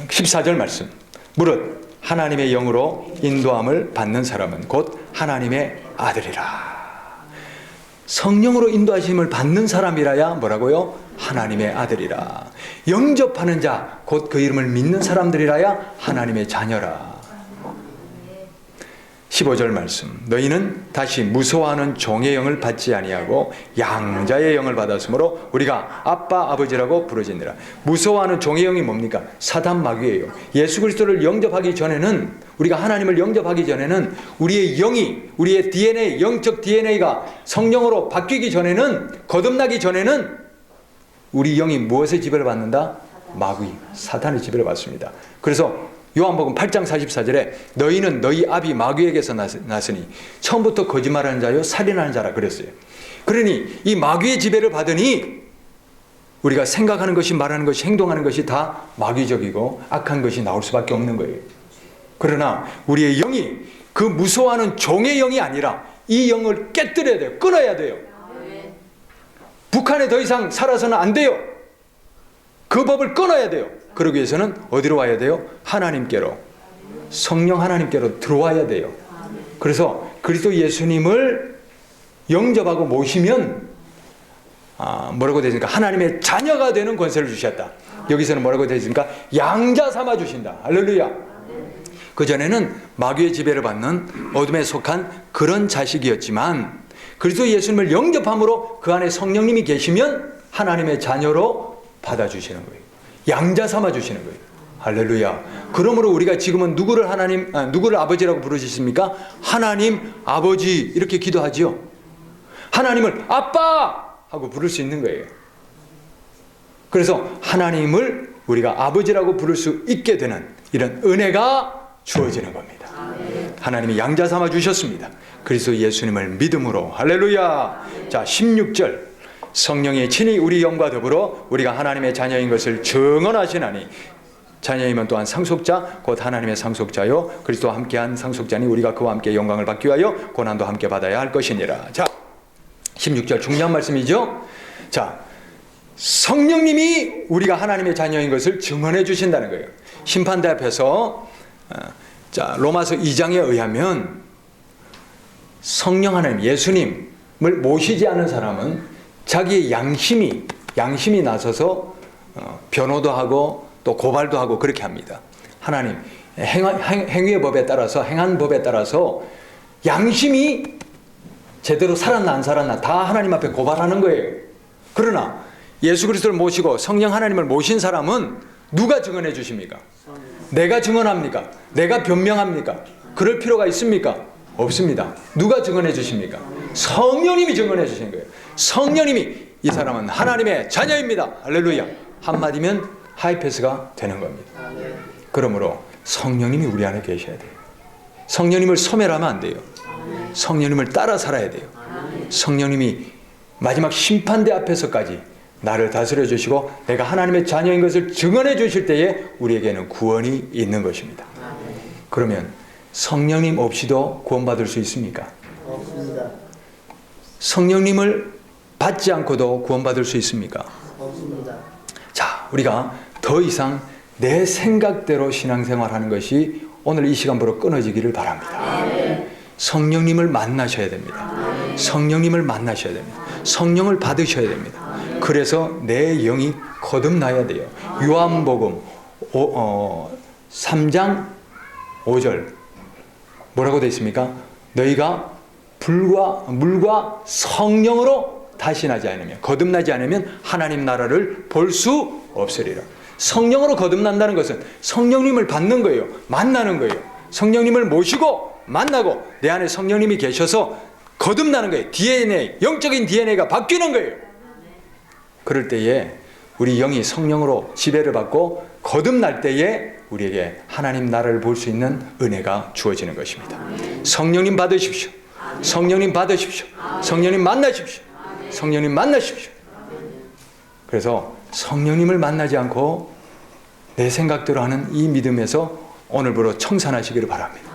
14절 말씀. 무릇 하나님의 영으로 인도함을 받는 사람은 곧 하나님의 아들이라. 성령으로 인도하심을 받는 사람이라야 뭐라고요? 하나님의 아들이라. 영접하는 자, 곧 그 이름을 믿는 사람들이라야 하나님의 자녀라. 15절 말씀. 너희는 다시 무서워하는 종의 영을 받지 아니하고 양자의 영을 받았으므로 우리가 아빠 아버지라고 부르짖느라. 무서워하는 종의 영이 뭡니까? 사단 마귀예요. 예수 그리스도를 영접하기 전에는, 우리가 하나님을 영접하기 전에는 우리의 영이, 우리의 DNA, 영적 DNA가 성령으로 바뀌기 전에는, 거듭나기 전에는 우리 영이 무엇의 지배를 받는다? 마귀, 사탄의 지배를 받습니다. 그래서 요한복음 8장 44절에 너희는 너희 아비 마귀에게서 났으니 처음부터 거짓말하는 자요 살인하는 자라 그랬어요. 그러니 이 마귀의 지배를 받으니 우리가 생각하는 것이, 말하는 것이, 행동하는 것이 다 마귀적이고 악한 것이 나올 수밖에 없는 거예요. 그러나 우리의 영이 그 무서워하는 종의 영이 아니라 이 영을 깨뜨려야 돼요. 끊어야 돼요. 북한에 더 이상 살아서는 안 돼요. 그 법을 끊어야 돼요. 그러기 위해서는 어디로 와야 돼요? 하나님께로, 성령 하나님께로 들어와야 돼요. 그래서 그리스도 예수님을 영접하고 모시면 뭐라고 되어 있습니까? 하나님의 자녀가 되는 권세를 주셨다. 여기서는 뭐라고 되어 있습니까? 양자 삼아 주신다. 할렐루야. 그전에는 마귀의 지배를 받는 어둠에 속한 그런 자식이었지만 그리스도 예수님을 영접함으로 그 안에 성령님이 계시면 하나님의 자녀로 받아주시는 거예요. 양자 삼아주시는 거예요. 할렐루야. 그러므로 우리가 지금은 누구를 아버지라고 부르시십니까? 하나님 아버지 이렇게 기도하지요. 하나님을 아빠 하고 부를 수 있는 거예요. 그래서 하나님을 우리가 아버지라고 부를 수 있게 되는 이런 은혜가 주어지는 겁니다. 하나님이 양자 삼아 주셨습니다. 그리스도 예수님을 믿음으로. 할렐루야. 자, 16절. 성령이 친히 우리 영과 더불어 우리가 하나님의 자녀인 것을 증언하시나니 자녀이면 또한 상속자 곧 하나님의 상속자요 그리스도와 함께한 상속자니 우리가 그와 함께 영광을 받기 위하여 고난도 함께 받아야 할 것이니라. 자, 16절 중요한 말씀이죠. 자, 성령님이 우리가 하나님의 자녀인 것을 증언해 주신다는 거예요. 심판대 앞에서 자, 로마서 2장에 의하면 성령 하나님 예수님을 모시지 않은 사람은 자기의 양심이 나서서 변호도 하고 또 고발도 하고 그렇게 합니다. 하나님 행위의 법에 따라서 행한 법에 따라서 양심이 제대로 살았나 안 살았나 다 하나님 앞에 고발하는 거예요. 그러나 예수 그리스도를 모시고 성령 하나님을 모신 사람은 누가 증언해 주십니까? 내가 증언합니까? 내가 변명합니까? 그럴 필요가 있습니까? 없습니다. 누가 증언해 주십니까? 성령님이 증언해 주신 거예요. 성령님이 이 사람은 하나님의 자녀입니다. 할렐루야. 한마디면 하이패스가 되는 겁니다. 그러므로 성령님이 우리 안에 계셔야 돼요. 성령님을 소멸하면 안 돼요. 성령님을 따라 살아야 돼요. 성령님이 마지막 심판대 앞에서까지 나를 다스려 주시고 내가 하나님의 자녀인 것을 증언해 주실 때에 우리에게는 구원이 있는 것입니다. 그러면 성령님 없이도 구원받을 수 있습니까? 없습니다. 성령님을 받지 않고도 구원받을 수 있습니까? 없습니다. 자, 우리가 더 이상 내 생각대로 신앙생활하는 것이 오늘 이 시간부로 끊어지기를 바랍니다. 성령님을 만나셔야 됩니다. 성령님을 만나셔야 됩니다. 성령을 받으셔야 됩니다. 그래서 내 영이 거듭나야 돼요. 요한복음 3장 5절 뭐라고 되어 있습니까? 너희가 물과 성령으로 다시 나지 않으면 거듭나지 않으면 하나님 나라를 볼 수 없으리라. 성령으로 거듭난다는 것은 성령님을 받는 거예요. 만나는 거예요. 성령님을 모시고 만나고 내 안에 성령님이 계셔서 거듭나는 거예요. DNA, 영적인 DNA가 바뀌는 거예요. 그럴 때에 우리 영이 성령으로 지배를 받고 거듭날 때에 우리에게 하나님 나라를 볼 수 있는 은혜가 주어지는 것입니다. 성령님 받으십시오. 성령님 받으십시오. 성령님 만나십시오. 성령님 만나십시오. 그래서 성령님을 만나지 않고 내 생각대로 하는 이 믿음에서 오늘부로 청산하시기를 바랍니다.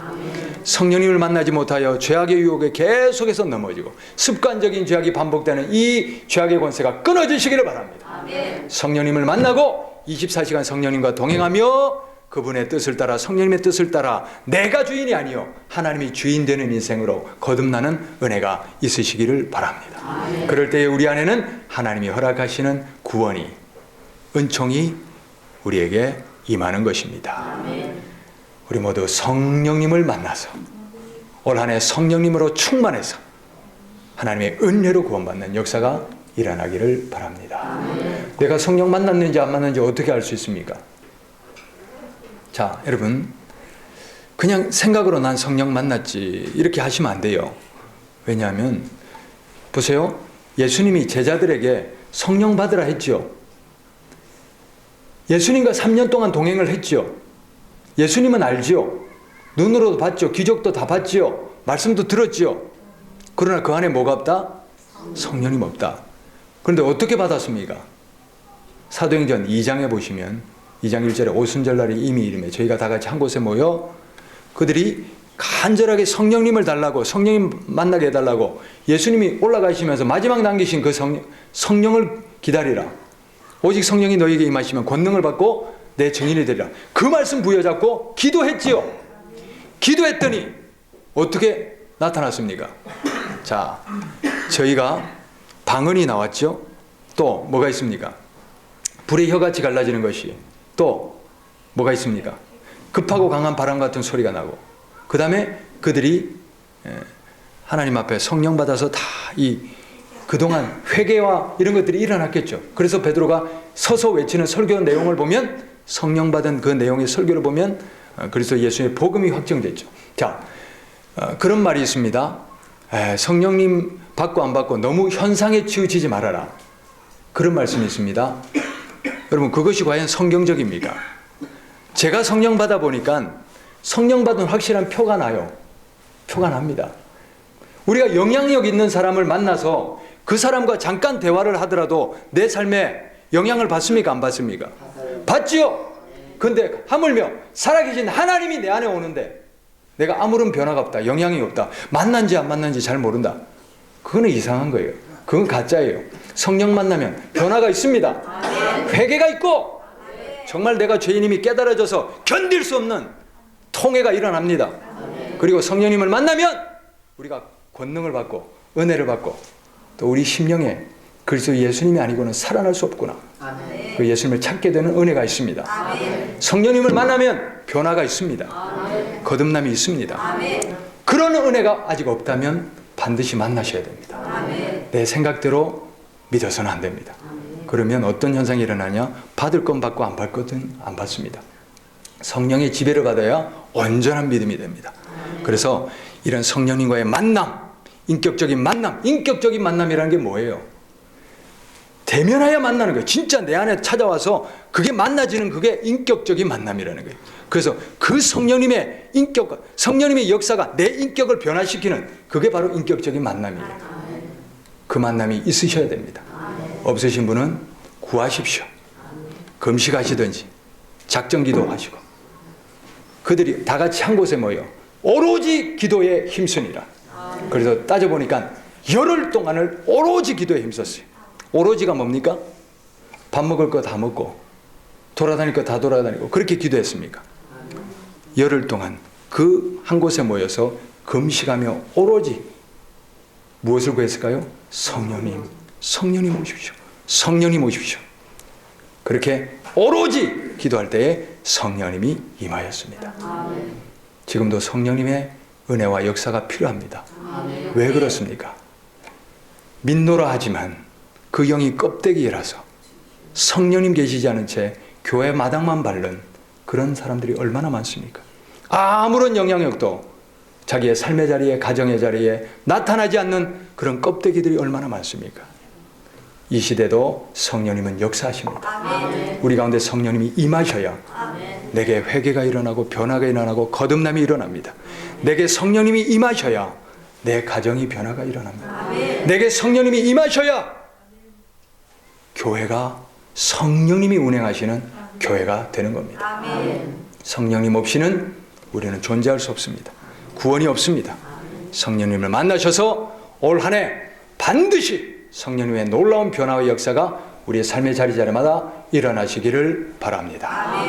성령님을 만나지 못하여 죄악의 유혹에 계속해서 넘어지고 습관적인 죄악이 반복되는 이 죄악의 권세가 끊어지시기를 바랍니다. 성령님을 만나고 24시간 성령님과 동행하며 그분의 뜻을 따라 성령님의 뜻을 따라 내가 주인이 아니요 하나님이 주인 되는 인생으로 거듭나는 은혜가 있으시기를 바랍니다. 그럴 때에 우리 안에는 하나님이 허락하시는 구원이 은총이 우리에게 임하는 것입니다. 우리 모두 성령님을 만나서 올 한 해 성령님으로 충만해서 하나님의 은혜로 구원받는 역사가 일어나기를 바랍니다. 내가 성령 만났는지 안 만났는지 어떻게 알 수 있습니까? 자, 여러분 그냥 생각으로 난 성령 만났지 이렇게 하시면 안 돼요. 왜냐하면 보세요. 예수님이 제자들에게 성령 받으라 했죠. 예수님과 3년 동안 동행을 했죠. 예수님은 알지요. 눈으로도 봤죠. 기적도 다 봤지요. 말씀도 들었지요. 그러나 그 안에 뭐가 없다? 성령님 없다. 그런데 어떻게 받았습니까? 사도행전 2장에 보시면 2장 1절에 오순절날이 이미 이름에 저희가 다 같이 한 곳에 모여 그들이 간절하게 성령님을 달라고 성령님 만나게 해달라고 예수님이 올라가시면서 마지막 남기신 그 성령을 기다리라. 오직 성령이 너희에게 임하시면 권능을 받고 내 증인이 되리라. 그 말씀 부여잡고 기도했지요. 기도했더니 어떻게 나타났습니까? 자, 저희가 방언이 나왔죠. 또 뭐가 있습니까? 불의 혀같이 갈라지는 것이 또 뭐가 있습니까? 급하고 강한 바람 같은 소리가 나고, 그 다음에 그들이 하나님 앞에 성령 받아서 다 그동안 회개와 이런 것들이 일어났겠죠. 그래서 베드로가 서서 외치는 설교 내용을 보면, 성령 받은 그 내용의 설교를 보면 그리스도 예수의 복음이 확정됐죠. 자, 그런 말이 있습니다. 성령님 받고 안 받고 너무 현상에 치우치지 말아라. 그런 말씀이 있습니다. 여러분, 그것이 과연 성경적입니까? 제가 성령 받아 보니까 성령 받은 확실한 표가 나요. 표가 납니다. 우리가 영향력 있는 사람을 만나서 그 사람과 잠깐 대화를 하더라도 내 삶에 영향을 받습니까? 안 받습니까? 받지요. 근데 하물며 살아계신 하나님이 내 안에 오는데 내가 아무런 변화가 없다, 영향이 없다, 만난지 안 만난지 잘 모른다, 그거는 이상한 거예요. 그건 가짜예요. 성령 만나면 변화가 있습니다. 회개가 있고 정말 내가 죄인임이 깨달아져서 견딜 수 없는 통회가 일어납니다. 그리고 성령님을 만나면 우리가 권능을 받고 은혜를 받고 또 우리 심령에 그리스도 예수님이 아니고는 살아날 수 없구나, 그 예수님을 찾게 되는 은혜가 있습니다. 성령님을 만나면 변화가 있습니다. 거듭남이 있습니다. 그런 은혜가 아직 없다면 반드시 만나셔야 됩니다. 내 생각대로 믿어서는 안 됩니다. 그러면 어떤 현상이 일어나냐? 받을 건 받고 안 받을 것은 안 받습니다. 성령의 지배를 받아야 온전한 믿음이 됩니다. 그래서 이런 성령님과의 만남, 인격적인 만남이라는 게 뭐예요? 대면하여 만나는 거예요. 진짜 내 안에 찾아와서 그게 만나지는, 그게 인격적인 만남이라는 거예요. 그래서 그 성령님의 인격과 성령님의 역사가 내 인격을 변화시키는, 그게 바로 인격적인 만남이에요. 그 만남이 있으셔야 됩니다. 없으신 분은 구하십시오. 금식하시든지 작정기도 하시고, 그들이 다 같이 한 곳에 모여 오로지 기도에 힘쓰니라. 그래서 따져보니까 열흘 동안을 오로지 기도에 힘썼어요. 오로지가 뭡니까? 밥 먹을 거 다 먹고 돌아다닐 거 다 돌아다니고 그렇게 기도했습니까? 열흘 동안 그 한 곳에 모여서 금식하며 오로지 무엇을 구했을까요? 성령님 오십시오. 성령님 오십시오. 그렇게 오로지 기도할 때에 성령님이 임하였습니다. 지금도 성령님의 은혜와 역사가 필요합니다. 왜 그렇습니까? 믿노라 하지만 그 영이 껍데기라서 성령님 계시지 않은 채 교회 마당만 밟는 그런 사람들이 얼마나 많습니까? 아무런 영향력도 자기의 삶의 자리에, 가정의 자리에 나타나지 않는 그런 껍데기들이 얼마나 많습니까? 이 시대도 성령님은 역사하십니다. 우리 가운데 성령님이 임하셔야 내게 회개가 일어나고 변화가 일어나고 거듭남이 일어납니다. 내게 성령님이 임하셔야 내 가정이 변화가 일어납니다. 내게 성령님이 임하셔야 교회가 성령님이 운행하시는 교회가 되는 겁니다. 성령님 없이는 우리는 존재할 수 없습니다. 구원이 없습니다. 성령님을 만나셔서 올 한 해 반드시 성령님의 놀라운 변화의 역사가 우리의 삶의 자리자리마다 일어나시기를 바랍니다.